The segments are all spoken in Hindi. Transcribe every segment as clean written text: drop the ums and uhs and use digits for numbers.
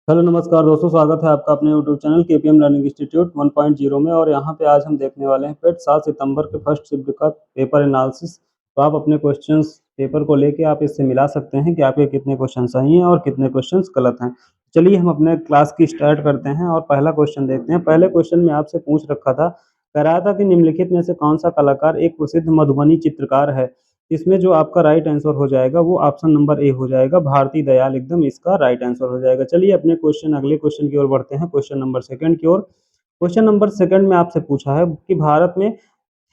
हेलो नमस्कार दोस्तों, स्वागत है आपका अपने YouTube channel KPM learning institute 1.0 में। और यहाँ पे आज हम देखने वाले हैं पेट 7 सितंबर के फर्स्ट शिफ्ट का पेपर एनालिसिस। तो आप अपने क्वेश्चंस पेपर को लेके आप इससे मिला सकते हैं कि आपके कितने क्वेश्चन सही हैं और कितने क्वेश्चंस गलत हैं। चलिए हम अपने क्लास की स्टार्ट करते हैं और पहला क्वेश्चन देखते हैं। पहले क्वेश्चन में आपसे पूछ रखा था, कह रहा था कि निम्नलिखित में से कौन सा कलाकार एक प्रसिद्ध मधुबनी चित्रकार है। इसमें जो आपका राइट आंसर हो जाएगा वो ऑप्शन नंबर ए हो जाएगा, भारती दयाल एकदम इसका राइट आंसर हो जाएगा। चलिए अपने अगले क्वेश्चन की ओर बढ़ते हैं, क्वेश्चन नंबर सेकंड की ओर। क्वेश्चन नंबर सेकंड में आपसे पूछा है कि भारत में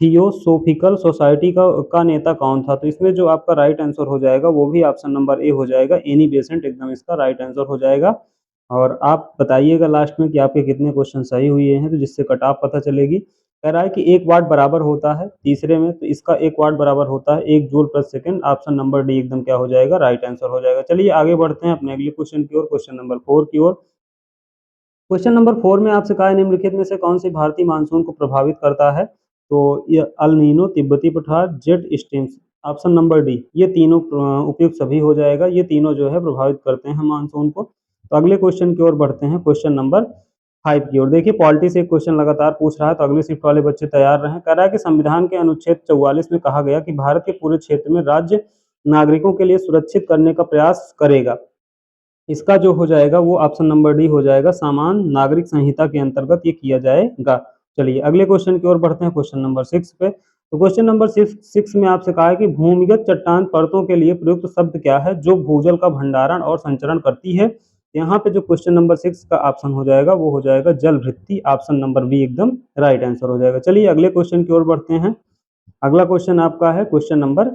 थियोसोफिकल सोसाइटी का नेता कौन था। तो इसमें जो आपका राइट आंसर हो जाएगा वो भी ऑप्शन नंबर ए हो जाएगा, एनी बेसेंट एकदम इसका राइट आंसर हो जाएगा। और आप बताइएगा लास्ट में कि आपके कितने क्वेश्चन सही हुए हैं, तो जिससे कट ऑफ पता चलेगी। कह रहा है कि एक वाट बराबर होता है तीसरे में, तो इसका एक वाट बराबर होता है 1 जूल/सेकंड। ऑप्शन नंबर डी एकदम क्या हो जाएगा, राइट आंसर हो जाएगा। चलिए आगे बढ़ते हैं अपने अगले क्वेश्चन की ओर, क्वेश्चन नंबर 4 की ओर। क्वेश्चन नंबर 4 में आपसे कहा है निम्नलिखित में से कौन सी भारतीय मानसून को प्रभावित करता है। तो ये अल नीनो, तिब्बती पठार, jet streams, option number D ये तीनों उपयुक्त सभी हो जाएगा। ये तीनों जो है प्रभावित करते हैं मानसून को। तो अगले क्वेश्चन की ओर बढ़ते हैं, क्वेश्चन नंबर 5 की ओर। देखिए पॉलिटी से एक क्वेश्चन लगातार पूछ रहा है, तो अगले शिफ्ट वाले बच्चे तैयार रहें। कह रहा है कि संविधान के अनुच्छेद 44 में कहा गया कि भारत के पूरे क्षेत्र में राज्य नागरिकों के लिए सुरक्षित करने का प्रयास करेगा। इसका जो हो जाएगा वो ऑप्शन नंबर डी हो जाएगा, सामान्य नागरिक संहिता के अंतर्गत ये किया जाएगा। चलिए अगले क्वेश्चन की ओर बढ़ते हैं, क्वेश्चन नंबर 6 पे। तो क्वेश्चन नंबर 6 में आपसे कहा है कि भूमिगत चट्टान परतों के लिए प्रयुक्त शब्द क्या है जो भूजल का भंडारण और संचरण करती है। यहाँ पे जो क्वेश्चन नंबर 6 का ऑप्शन हो जाएगा वो हो जाएगा जल वृत्ति, ऑप्शन नंबर बी एकदम राइट आंसर हो जाएगा। चलिए अगले क्वेश्चन की ओर बढ़ते हैं। अगला क्वेश्चन आपका है क्वेश्चन नंबर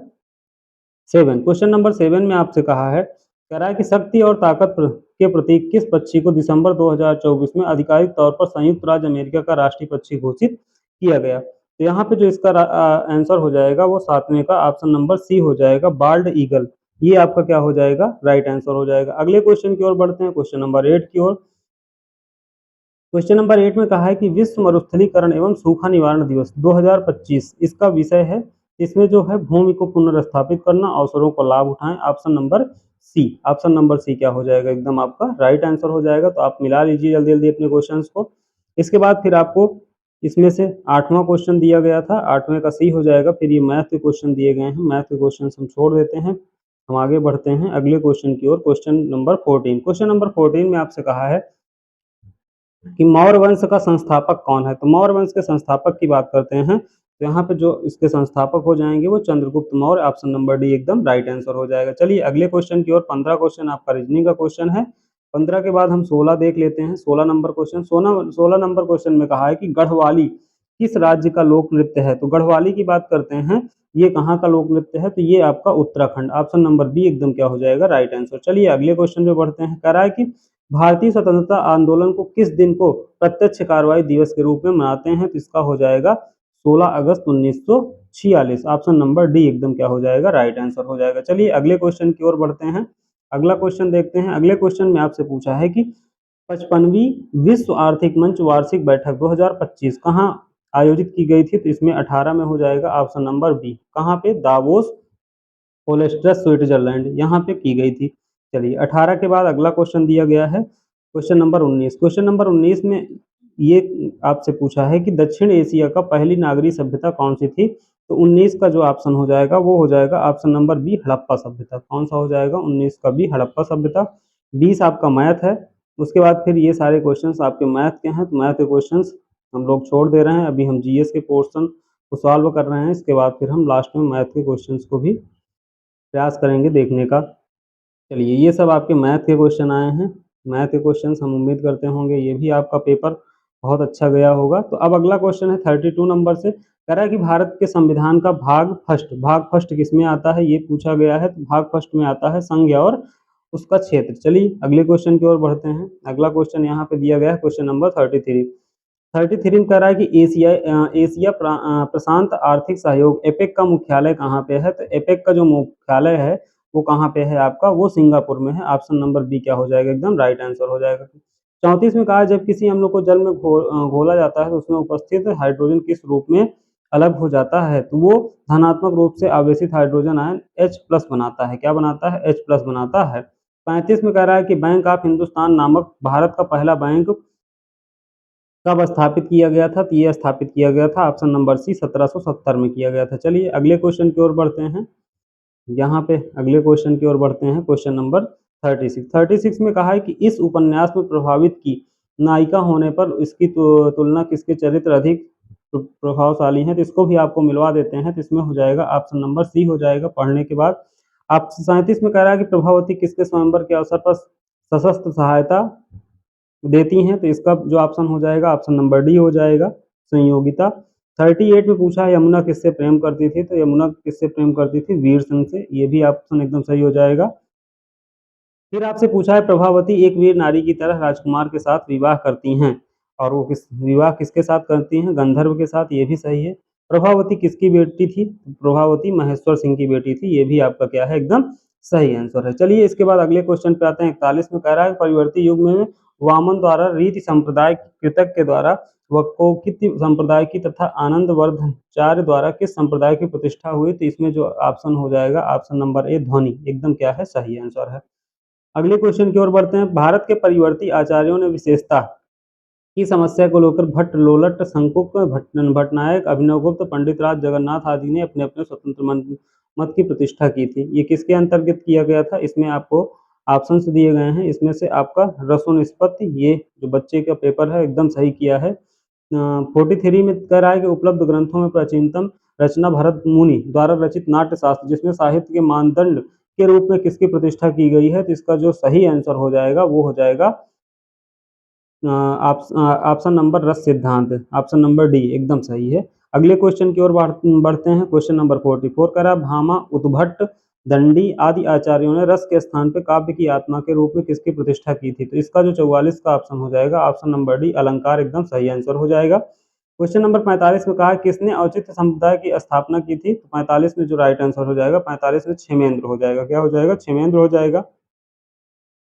7। क्वेश्चन नंबर 7 में आपसे कहा है, कह रहा है कि शक्ति और ताकत के प्रतीक किस पक्षी को दिसंबर 2024 में आधिकारिक तौर पर संयुक्त राज्य अमेरिका का राष्ट्रीय पक्षी घोषित किया गया। तो यहाँ पे जो इसका आंसर हो जाएगा वो 7वें का ऑप्शन नंबर सी हो जाएगा, बाल्ड ईगल। ये आपका क्या हो जाएगा, राइट आंसर हो जाएगा। अगले क्वेश्चन की ओर बढ़ते हैं, क्वेश्चन नंबर 8 की ओर। क्वेश्चन नंबर 8 में कहा है कि विश्व मरुस्थलीकरण एवं सूखा निवारण दिवस 2025 इसका विषय है। इसमें जो है भूमि को पुनर्स्थापित करना, अवसरों को लाभ उठाएं, option number C. Option number C क्या हो जाएगा, एकदम आपका राइट आंसर हो जाएगा। तो आप मिला लीजिए जल्दी जल्दी अपने क्वेश्चंस को। इसके बाद फिर आपको इसमें से 8वां क्वेश्चन दिया गया था, 8वें का सी हो जाएगा। फिर ये मैथ के क्वेश्चन दिए गए हैं, मैथ के क्वेश्चन हम छोड़ देते हैं। हम आगे बढ़ते हैं अगले क्वेश्चन की ओर, क्वेश्चन नंबर 14। क्वेश्चन नंबर 14 में आपसे कहा है कि मौर्य वंश का संस्थापक कौन है। तो मौर्य वंश के संस्थापक की बात करते हैं, तो यहाँ पे जो इसके संस्थापक हो जाएंगे वो Chandragupta Maurya, option number D एकदम राइट आंसर हो जाएगा। चलिए अगले क्वेश्चन की ओर, 15 क्वेश्चन आपका रीजनिंग का क्वेश्चन है। 15 के बाद हम 16 देख लेते हैं। 16 नंबर क्वेश्चन, 16 नंबर क्वेश्चन में कहा है कि गढ़वाली किस राज्य का लोक नृत्य है। तो गढ़वाली की बात करते हैं, ये कहाँ का लोक नृत्य है, तो ये आपका उत्तराखंड, ऑप्शन नंबर बी एकदम क्या हो जाएगा, राइट आंसर। चलिए अगले क्वेश्चन में बढ़ते हैं। कह रहा है कि भारतीय स्वतंत्रता आंदोलन को किस दिन को प्रत्यक्ष कार्रवाई दिवस के रूप में मनाते हैं। तो इसका हो जाएगा 16 अगस्त 1946, ऑप्शन नंबर डी एकदम क्या हो जाएगा, राइट आंसर हो जाएगा। चलिए अगले क्वेश्चन की ओर बढ़ते हैं। अगला क्वेश्चन देखते हैं। अगले क्वेश्चन में आपसे पूछा है कि 55वीं विश्व आर्थिक मंच वार्षिक बैठक 2025 कहाँ आयोजित की गई थी। तो इसमें 18 में हो जाएगा, ऑप्शन नंबर बी। कहाँ पे, दावोस पोलेस्ट्रस स्विट्जरलैंड, यहाँ पे की गई थी। चलिए 18 के बाद अगला क्वेश्चन दिया गया है, क्वेश्चन नंबर 19। क्वेश्चन नंबर 19 में ये आपसे पूछा है कि दक्षिण एशिया का पहली नागरिक सभ्यता कौन सी थी। तो 19 का जो ऑप्शन हो जाएगा वो हो जाएगा ऑप्शन नंबर बी, हड़प्पा सभ्यता। कौन सा हो जाएगा, 19 का बी, हड़प्पा सभ्यता। 20 आपका मैथ है। उसके बाद फिर ये सारे क्वेश्चंस आपके मैथ के हैं, तो मैथ के क्वेश्चंस हम लोग छोड़ दे रहे हैं। अभी हम जीएस के पोर्शन को सॉल्व कर रहे हैं। इसके बाद फिर हम लास्ट में मैथ के क्वेश्चंस को भी प्रयास करेंगे देखने का। चलिए ये सब आपके मैथ के क्वेश्चन आए हैं। मैथ के क्वेश्चंस हम उम्मीद करते होंगे ये भी आपका पेपर बहुत अच्छा गया होगा। तो अब अगला क्वेश्चन है 32 नंबर से। कह रहा है कि भारत के संविधान का भाग फर्स्ट किस में आता है, ये पूछा गया है। तो भाग फर्स्ट में आता है संघ और उसका क्षेत्र। चलिए अगले क्वेश्चन की ओर बढ़ते हैं। अगला क्वेश्चन यहाँ पे दिया गया है, क्वेश्चन नंबर 33 में कह रहा है कि एशिया प्रशांत आर्थिक सहयोग एपेक का मुख्यालय कहाँ पे है। तो एपेक का जो मुख्यालय है वो कहाँ पे है आपका, वो सिंगापुर में है, ऑप्शन नंबर बी क्या हो जाएगा, एकदम राइट आंसर हो जाएगा। 34 में कहा है जब किसी अम्ल को जल में घोला जाता है तो उसमें उपस्थित हाइड्रोजन किस रूप में अलग हो जाता है। तो वो धनात्मक रूप से आवेशित हाइड्रोजन आयन H+ बनाता है। क्या बनाता है, H+ बनाता है। 35 में कह रहा है कि बैंक ऑफ हिंदुस्तान नामक भारत का पहला बैंक कब स्थापित किया गया था? तो ये स्थापित किया गया था ऑप्शन नंबर सी 1770 में किया गया था। चलिए अगले क्वेश्चन की ओर बढ़ते हैं। यहाँ पे अगले क्वेश्चन की ओर बढ़ते हैं, क्वेश्चन नंबर 36 में कहा है कि इस उपन्यास में प्रभावित की नायिका होने पर इसकी तुलना किसके चरित्र अधिक प्रभावशाली हैं? तो इसको भी आपको मिलवा देते हैं, तो इसमें हो जाएगा ऑप्शन नंबर सी हो जाएगा पढ़ने के बाद। आप 37 में कह रहा है कि प्रभावती किसके स्वयंवर के अवसर पर सशस्त्र सहायता देती हैं? तो इसका जो ऑप्शन हो जाएगा ऑप्शन नंबर डी हो जाएगा, संयोगिता। 38 में पूछा है यमुना किससे प्रेम करती थी? तो यमुना किससे प्रेम करती थी? वीर सिंह से। ये भी ऑप्शन एकदम सही हो जाएगा। फिर आपसे पूछा है प्रभावती एक वीर नारी की तरह राजकुमार के साथ विवाह करती हैं, और वो विवाह किसके साथ करती हैं? गंधर्व के साथ। ये भी सही है। प्रभावती किसकी बेटी थी? प्रभावती महेश्वर सिंह की बेटी थी। ये भी आपका क्या है? एकदम सही आंसर है। चलिए इसके बाद अगले क्वेश्चन पे आते हैं। 41 में कह रहा है परिवर्ती युग में वामन द्वारा रीति संप्रदाय कृतक के द्वारा वकोकित संप्रदाय की तथा आनंद वर्धनचार्य द्वारा किस संप्रदाय की प्रतिष्ठा हुई? तो इसमें जो ऑप्शन हो जाएगा ऑप्शन नंबर ए ध्वनि, एकदम क्या है? सही आंसर है। अगले क्वेश्चन की ओर बढ़ते हैं। भारत के परिवर्ती आचार्यों ने विशेषता की समस्या को लेकर भट्ट, लोलट, शंकुक, भट्टनायक, अभिनवगुप्त, पंडित राज जगन्नाथ आदि ने अपने अपने स्वतंत्र मत की प्रतिष्ठा की थी। ये किसके अंतर्गत किया गया था? इसमें आपको ऑप्शंस दिए गए हैं। इसमें से आपका रसोनिष्पत्ति, ये जो बच्चे का पेपर है, एकदम सही किया है। 43 में कह रहा है कि उपलब्ध ग्रंथों में प्राचीनतम रचना भरत मुनि द्वारा रचित नाट्य शास्त्र जिसमें साहित्य के मानदंड के रूप में किसकी प्रतिष्ठा की गई है? तो इसका जो सही आंसर हो जाएगा वो हो जाएगा ऑप्शन नंबर रस सिद्धांत, ऑप्शन नंबर डी एकदम सही है। अगले क्वेश्चन की ओर बढ़ते हैं। क्वेश्चन नंबर 44 करा भामा, उद्भट, दंडी आदि आचार्यों ने रस के स्थान पर काव्य की आत्मा के रूप में किसकी प्रतिष्ठा की थी? तो इसका जो 44 का ऑप्शन हो जाएगा ऑप्शन नंबर डी अलंकार, एकदम सही आंसर हो जाएगा। क्वेश्चन नंबर 45 में कहा किसने औचित्य संप्रदाय की स्थापना की थी? तो 45 में जो राइट आंसर हो जाएगा 45 में क्षेमेंद्र हो जाएगा। क्या हो जाएगा? क्षेमेंद्र हो जाएगा।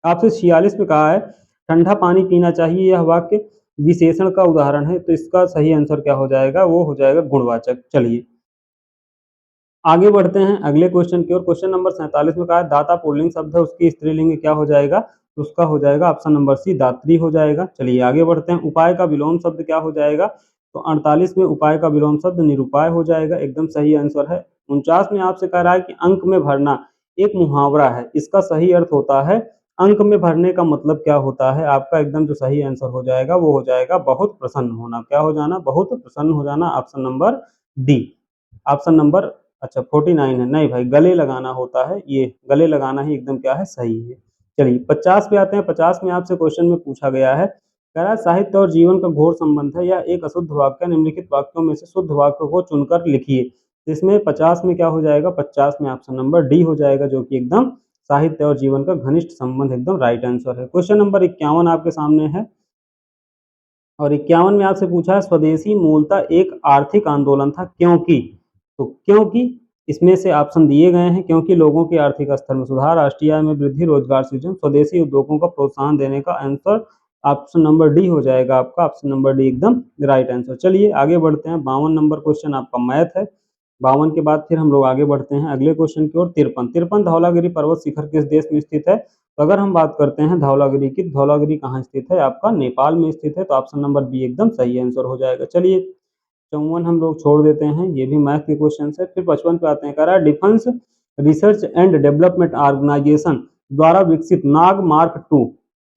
आपसे 46 में कहा है ठंडा पानी पीना चाहिए, यह वाक्य विशेषण का उदाहरण है। तो इसका सही आंसर क्या हो जाएगा? वो हो जाएगा गुणवाचक। चलिए आगे बढ़ते हैं अगले क्वेश्चन की ओर। क्वेश्चन नंबर 47 में कहा है दाता पुल्लिंग शब्द है, उसकी स्त्रीलिंग क्या हो जाएगा? तो उसका हो जाएगा ऑप्शन नंबर सी दात्री हो जाएगा। चलिए आगे बढ़ते हैं। उपाय का विलोम शब्द क्या हो जाएगा? तो 48 में उपाय का विलोम शब्द निरुपाय हो जाएगा, एकदम सही आंसर है। 49 में आपसे कह रहा है कि अंक में भरना एक मुहावरा है, इसका सही अर्थ होता है अंक में भरने का मतलब क्या होता है? आपका एकदम जो सही आंसर हो जाएगा वो हो जाएगा बहुत प्रसन्न होना। क्या हो जाना? बहुत प्रसन्न हो जाना, option number D. Option number अच्छा 49 है, नहीं भाई गले लगाना होता है, ये गले लगाना ही एकदम क्या है? सही है। चलिए 50 पे आते हैं। 50 में आपसे क्वेश्चन में पूछा गया है, कह रहा है साहित्य और जीवन का घोर संबंध है, यह एक अशुद्ध वाक्य निम्नलिखित वाक्यों में से शुद्ध वाक्य को चुनकर लिखिए। इसमें 50 में क्या हो जाएगा? 50 में ऑप्शन नंबर डी हो जाएगा, जो कि एकदम साहित्य और जीवन का घनिष्ठ संबंध, एकदम राइट आंसर है। क्वेश्चन नंबर 51 आपके सामने है, और 51 में आपसे पूछा है स्वदेशी मूलतः एक आर्थिक आंदोलन था क्योंकि? तो क्योंकि इसमें से ऑप्शन दिए गए हैं, क्योंकि लोगों के आर्थिक स्तर में सुधार, राष्ट्रीय आय में वृद्धि, रोजगार सृजन, स्वदेशी उद्योगों का प्रोत्साहन देने का आंसर ऑप्शन नंबर डी हो जाएगा आपका, ऑप्शन नंबर डी एकदम राइट आंसर। चलिए आगे बढ़ते हैं। 52 नंबर क्वेश्चन आपका मैथ है। 52 के बाद फिर हम लोग आगे बढ़ते हैं अगले क्वेश्चन की ओर। 53 धौलागिरी पर्वत शिखर किस देश में स्थित है? तो अगर हम बात करते हैं धौलागिरी की, धौलागिरी कहाँ स्थित है? आपका नेपाल में स्थित है, तो ऑप्शन नंबर बी एकदम सही आंसर हो जाएगा। चलिए 54 हम लोग छोड़ देते हैं, ये भी मैथ के क्वेश्चन है। फिर 55 पे आते हैं। कह रहा है defence research and development organisation द्वारा विकसित नाग मार्क 2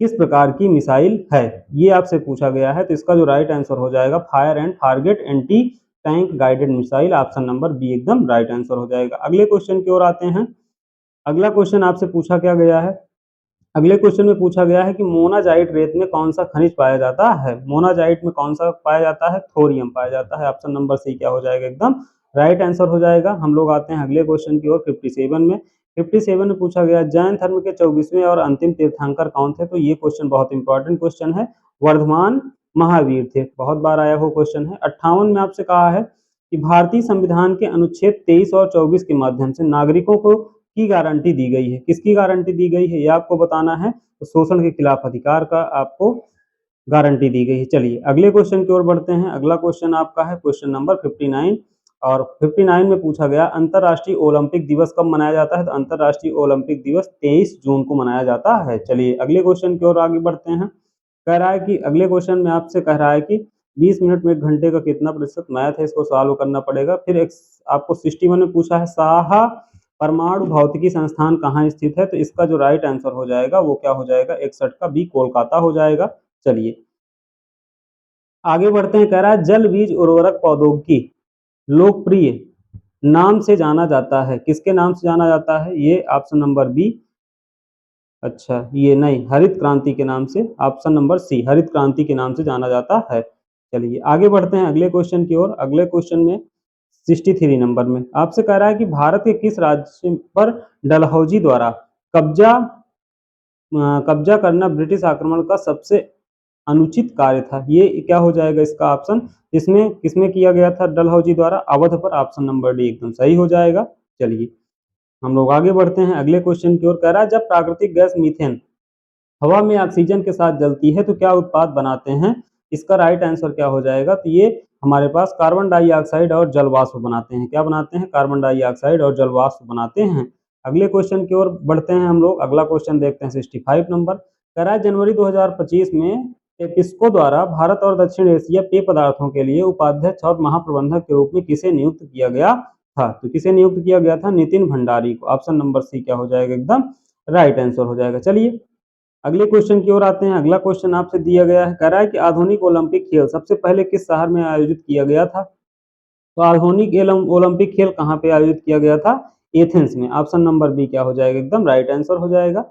किस प्रकार की मिसाइल है? ये आपसे पूछा गया है, तो इसका जो राइट आंसर हो जाएगा fire and target anti tank guided missile, option number B एकदम राइट आंसर हो जाएगा। अगले क्वेश्चन की ओर आते हैं। अगला क्वेश्चन आपसे पूछा क्या गया है? अगले क्वेश्चन में पूछा गया है कि मोनाजाइट रेत में कौन सा खनिज पाया जाता है? मोनाजाइट में कौन सा पाया जाता है? थोरियम पाया जाता है, ऑप्शन नंबर सी क्या हो जाएगा? एकदम राइट आंसर हो जाएगा। हम लोग आते हैं अगले क्वेश्चन की ओर 57 में। 57 में पूछा गया जैन धर्म के 24वें और अंतिम तीर्थंकर कौन थे? तो ये क्वेश्चन बहुत इंपॉर्टेंट क्वेश्चन है, वर्धमान महावीर थे, बहुत बार आया हुआ क्वेश्चन है। 58 में आपसे कहा है कि भारतीय संविधान के अनुच्छेद 23 और 24 के माध्यम से नागरिकों को की गारंटी दी गई है, किसकी गारंटी दी गई है ये आपको बताना है। तो शोषण के खिलाफ अधिकार का आपको गारंटी दी गई है। चलिए अगले क्वेश्चन की ओर बढ़ते हैं। अगला क्वेश्चन आपका है क्वेश्चन नंबर 59, और 59 में पूछा गया अंतर्राष्ट्रीय ओलंपिक दिवस कब मनाया जाता है, तो अंतर्राष्ट्रीय ओलंपिक दिवस 23 जून को मनाया जाता है। चलिए अगले क्वेश्चन की ओर आगे बढ़ते हैं। कह रहा है कि अगले क्वेश्चन में आपसे कह रहा है कि 20 मिनट में 1 घंटे का कितना प्रतिशत मैथ है, इसको सॉल्व करना पड़ेगा। फिर एक आपको 61 में पूछा है साहा परमाणु भौतिकी संस्थान कहाँ स्थित है, तो इसका जो राइट आंसर हो जाएगा वो क्या हो जाएगा, 61 का बी कोलकाता हो जाएगा। चलिए आगे बढ़ते हैं। कह रहा है जल बीज उर्वरक प्रौद्योगिकी लोकप्रिय नाम से जाना जाता है, किसके नाम से जाना जाता है, ये ऑप्शन नंबर बी, अच्छा ये नहीं, हरित क्रांति के नाम से, ऑप्शन नंबर सी हरित क्रांति के नाम से जाना जाता है। चलिए आगे बढ़ते हैं अगले क्वेश्चन की ओर। अगले क्वेश्चन में 63 नंबर में आपसे कह रहा है कि भारत के किस राज्य पर डलहौजी द्वारा कब्जा करना ब्रिटिश आक्रमण का सबसे अनुचित कार्य था, ये क्या हो जाएगा इसका ऑप्शन, इसमें किसमें किया गया था डलहौजी द्वारा, अवध पर, ऑप्शन नंबर डी एकदम सही हो जाएगा। चलिए हम लोग आगे बढ़ते हैं अगले क्वेश्चन की ओर। कह रहा है जब प्राकृतिक गैस मीथेन हवा में ऑक्सीजन के साथ जलती है तो क्या उत्पाद बनाते हैं, इसका राइट आंसर क्या हो जाएगा, तो ये हमारे पास कार्बन डाइऑक्साइड और जल वाष्प बनाते हैं। क्या बनाते हैं, कार्बन डाइऑक्साइड और जल वाष्प बनाते हैं। अगले क्वेश्चन की ओर बढ़ते हैं हम लोग। अगला क्वेश्चन देखते हैं 65 नंबर। कह रहा है जनवरी 2025 में टेपिस्को द्वारा भारत और दक्षिण एशिया पेय पदार्थों के लिए उपाध्यक्ष और महाप्रबंधक के रूप में किसे नियुक्त किया गया था, तो किसे नियुक्त किया गया था, नितिन भंडारी को। ऑप्शन नंबर सी क्या हो जाएगा, एकदम राइट आंसर हो जाएगा। चलिए अगले क्वेश्चन की ओर आते हैं। अगला क्वेश्चन आपसे दिया गया है, कह रहा है कि आधुनिक ओलंपिक खेल सबसे पहले किस शहर में आयोजित किया गया था, तो आधुनिक ओलंपिक खेल कहाँ पे आयोजित किया गया था, एथेंस में। ऑप्शन नंबर बी क्या हो जाएगा, एकदम राइट आंसर हो जाएगा।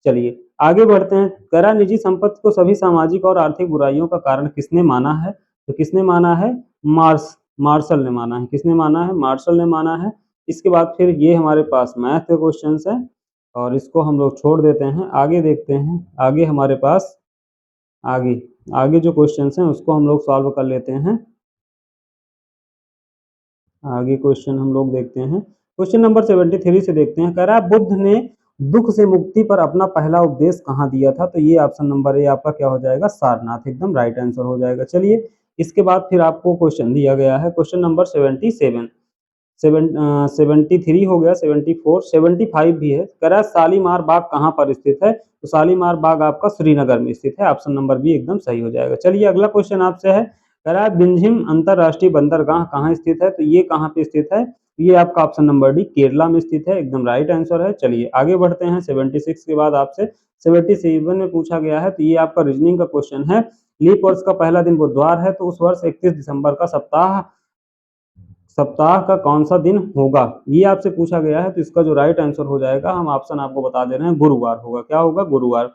चलिए आगे बढ़ते हैं। कह रहा निजी संपत्ति को सभी सामाजिक और आर्थिक बुराइयों का कारण किसने माना है, तो किसने माना है, मार्शल ने माना है। किसने माना है, मार्शल ने माना है। इसके बाद फिर ये हमारे पास मैथ के क्वेश्चन है और इसको हम लोग छोड़ देते हैं, आगे देखते हैं। आगे हमारे पास आगे आगे जो क्वेश्चन हैं उसको हम लोग सॉल्व कर लेते हैं। आगे क्वेश्चन हम लोग देखते हैं, क्वेश्चन नंबर 73 से देखते हैं। कह रहा है बुद्ध ने दुख से मुक्ति पर अपना पहला उपदेश कहाँ दिया था, तो ये ऑप्शन नंबर ए आपका क्या हो जाएगा, सारनाथ, एकदम राइट आंसर हो जाएगा। चलिए इसके बाद फिर आपको क्वेश्चन दिया गया है, क्वेश्चन नंबर 73 हो गया, 74, 75 भी है। कह रहा है शालीमार बाग कहाँ पर स्थित है, तो शालीमार बाग आपका श्रीनगर में स्थित है। ऑप्शन नंबर बी एकदम सही हो जाएगा। चलिए अगला क्वेश्चन आपसे है, कह रहा है बिंझिम अंतरराष्ट्रीय बंदरगाह कहाँ स्थित है, तो ये कहाँ पे स्थित है, ये आपका ऑप्शन नंबर डी केरला में स्थित है, एकदम राइट आंसर है। चलिए आगे बढ़ते हैं। 76 के बाद आपसे 77 में पूछा गया है, तो ये आपका रीजनिंग का क्वेश्चन है। लीप वर्ष का पहला दिन बुधवार है, तो उस वर्ष 31 दिसंबर का सप्ताह का कौन सा दिन होगा, ये आपसे पूछा गया है। तो इसका जो राइट आंसर हो जाएगा, हम ऑप्शन आपको बता दे रहे हैं, गुरुवार होगा। क्या होगा, गुरुवार।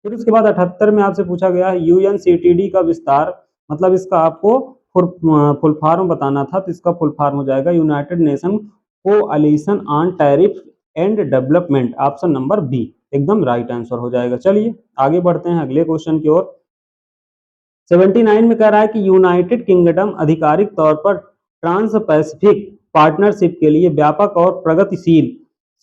फिर उसके बाद 78 में आपसे पूछा गया है यूएनसीटीडी का विस्तार, मतलब इसका आपको फुल फॉर्म बताना था, तो इसका फुल फॉर्म हो जाएगा United Nation coalition on tariff and development. Option number B एकदम राइट आंसर हो जाएगा। चलिए आगे बढ़ते हैं अगले क्वेश्चन की ओर। 79 में कह रहा है कि यूनाइटेड किंगडम आधिकारिक तौर पर ट्रांस पैसिफिक पार्टनरशिप के लिए व्यापक और प्रगतिशील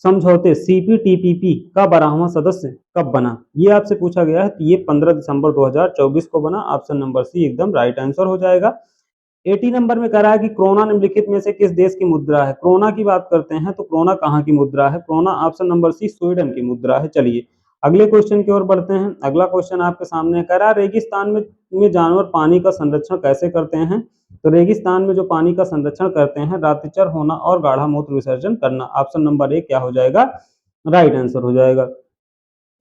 समझौते सीपीटीपीपी का 12वां सदस्य कब बना, ये आपसे पूछा गया है। तो ये 15 दिसंबर 2024 को बना। ऑप्शन नंबर सी एकदम राइट आंसर हो जाएगा। 80 नंबर में कह रहा है कि क्रोना निम्नलिखित में से किस देश की मुद्रा है, क्रोना की बात करते हैं तो क्रोना कहाँ की मुद्रा है, krona option number C Sweden की मुद्रा है। चलिए अगले क्वेश्चन की ओर बढ़ते हैं। अगला क्वेश्चन आपके सामने कह रहा है रेगिस्तान में जानवर पानी का संरक्षण कैसे करते हैं, तो रेगिस्तान में जो पानी का संरक्षण करते हैं रात्रिचर होना और गाढ़ा मूत्र विसर्जन करना। ऑप्शन नंबर ए क्या हो जाएगा, राइट आंसर हो जाएगा।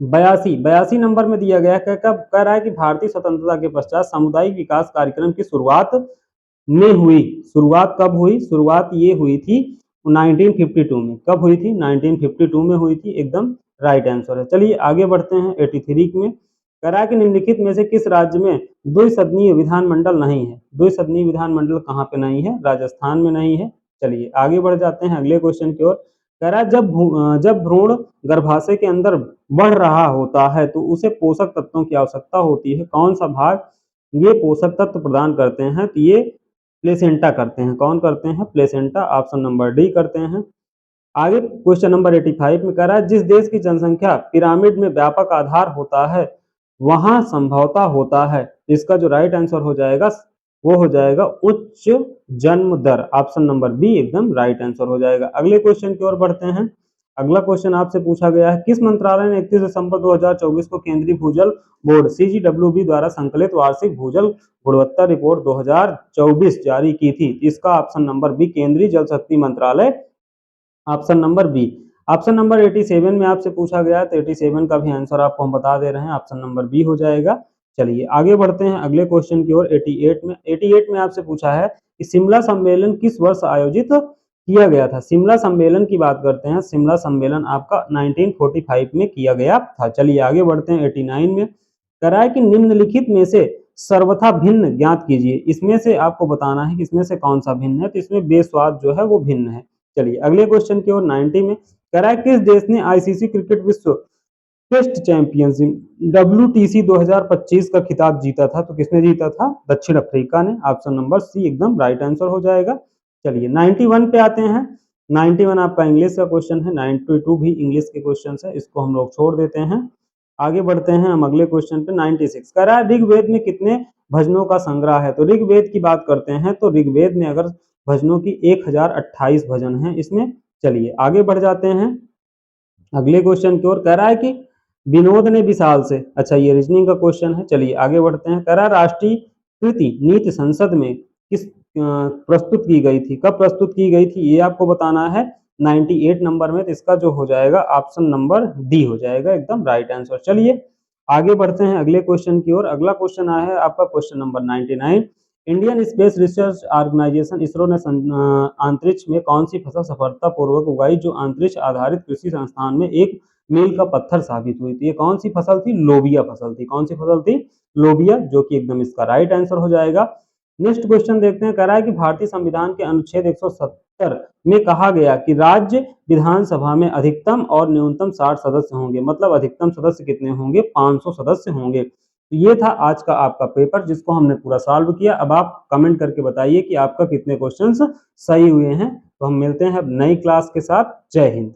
82 नंबर में दिया गया है, कह रहा है कि भारतीय स्वतंत्रता के पश्चात सामुदायिक विकास कार्यक्रम की शुरुआत में हुई, शुरुआत कब हुई, शुरुआत ये हुई थी 1952 में। कब हुई थी, 1952 में हुई थी, एकदम राइट आंसर है। चलिए आगे बढ़ते हैं 83 में। कह रहा है कि निम्नलिखित में से किस राज्य में द्विसदनीय विधानमंडल नहीं है, द्विसदनीय विधानमंडल कहाँ पे नहीं है, राजस्थान में नहीं है। चलिए आगे बढ़ जाते हैं अगले क्वेश्चन की ओर। कह रहा है जब भ्रूण गर्भाशय के अंदर बढ़ रहा होता है तो उसे पोषक तत्वों की आवश्यकता होती है, कौन सा भाग ये पोषक तत्व प्रदान करते हैं, तो ये प्लेसेंटा करते हैं। कौन करते हैं, प्लेसेंटा, ऑप्शन नंबर डी करते हैं। आगे क्वेश्चन नंबर 85 में कह रहा है जिस देश की जनसंख्या पिरामिड में व्यापक आधार होता है वहां संभवता होता है, इसका जो राइट आंसर हो जाएगा वो हो जाएगा उच्च जन्म दर। ऑप्शन नंबर बी एकदम राइट आंसर हो जाएगा। अगले क्वेश्चन की ओर बढ़ते हैं। अगला क्वेश्चन आपसे पूछा गया है, किस मंत्रालय ने 31 दिसंबर 2024 को केंद्रीय भूजल बोर्ड सीजीडब्ल्यूबी द्वारा संकलित वार्षिक भूजल गुणवत्ता रिपोर्ट 2024 जारी की थी? इसका ऑप्शन नंबर बी केंद्रीय जल शक्ति मंत्रालय, option number B. Option number 87 में आपसे पूछा गया है, तो 87 का भी आंसर आपको हम बता दे रहे हैं, ऑप्शन नंबर बी हो जाएगा। चलिए आगे बढ़ते हैं अगले क्वेश्चन की ओर। 88 में आपसे पूछा है कि शिमला सम्मेलन किस वर्ष आयोजित किया गया था? शिमला सम्मेलन की बात करते हैं, शिमला सम्मेलन आपका 1945 में किया गया था। चलिए आगे बढ़ते हैं। 89 में कह रहा है कि निम्नलिखित में से सर्वथा भिन्न ज्ञात कीजिए। इसमें से आपको बताना है कि इसमें से कौन सा भिन्न है, तो इसमें बेस्वाद जो है वो भिन्न है। चलिए अगले क्वेश्चन की ओर। 90 में कह रहा है किस देश ने आईसीसी क्रिकेट विश्व टेस्ट चैंपियनशिप WTC 2025 का खिताब जीता था? तो किसने जीता था? दक्षिण अफ्रीका ने। ऑप्शन नंबर सी एकदम राइट आंसर हो जाएगा। चलिए 91 पे आते हैं। 91 आपका इंग्लिश का क्वेश्चन है, 92 भी इंग्लिश के क्वेश्चन है, इसको हम लोग छोड़ देते हैं। आगे बढ़ते हैं हम अगले क्वेश्चन पे। 96 कह रहा है ऋग्वेद में कितने भजनों का संग्रह है? तो ऋग्वेद की बात करते हैं तो ऋग्वेद में अगर भजनों की 1028 भजन हैं इसमें। चलिए आगे बढ़ जाते हैं अगले क्वेश्चन की ओर। कह रहा है कि विनोद ने विशाल से, अच्छा ये रीजनिंग का क्वेश्चन है। चलिए आगे बढ़ते हैं। कह रहा है राष्ट्रीय कृति नीति संसद में किस प्रस्तुत की गई थी? कब प्रस्तुत की गई थी ये आपको बताना है। 98 नंबर में, तो इसका जो हो जाएगा ऑप्शन नंबर डी हो जाएगा एकदम राइट आंसर। चलिए आगे बढ़ते हैं अगले क्वेश्चन की ओर। अगला क्वेश्चन आया है आपका question number 99। Indian space research organisation ISRO ने अंतरिक्ष में कौन सी फसल सफलतापूर्वक उगाई जो अंतरिक्ष आधारित कृषि संस्थान में एक मील का पत्थर साबित हुई थी? ये कौन सी फसल थी? लोबिया फसल थी। कौन सी फसल थी? लोबिया, जो कि एकदम इसका राइट आंसर हो जाएगा। नेक्स्ट क्वेश्चन देखते हैं। कह रहा है कि भारतीय संविधान के अनुच्छेद 170 में कहा गया कि राज्य विधानसभा में अधिकतम और न्यूनतम 60 सदस्य होंगे। मतलब अधिकतम सदस्य कितने होंगे? 500 सदस्य होंगे। तो ये था आज का आपका पेपर जिसको हमने पूरा सॉल्व किया। अब आप कमेंट करके बताइए कि आपका कितने क्वेश्चंस सही हुए हैं। तो हम मिलते हैं नई क्लास के साथ। जय हिंद।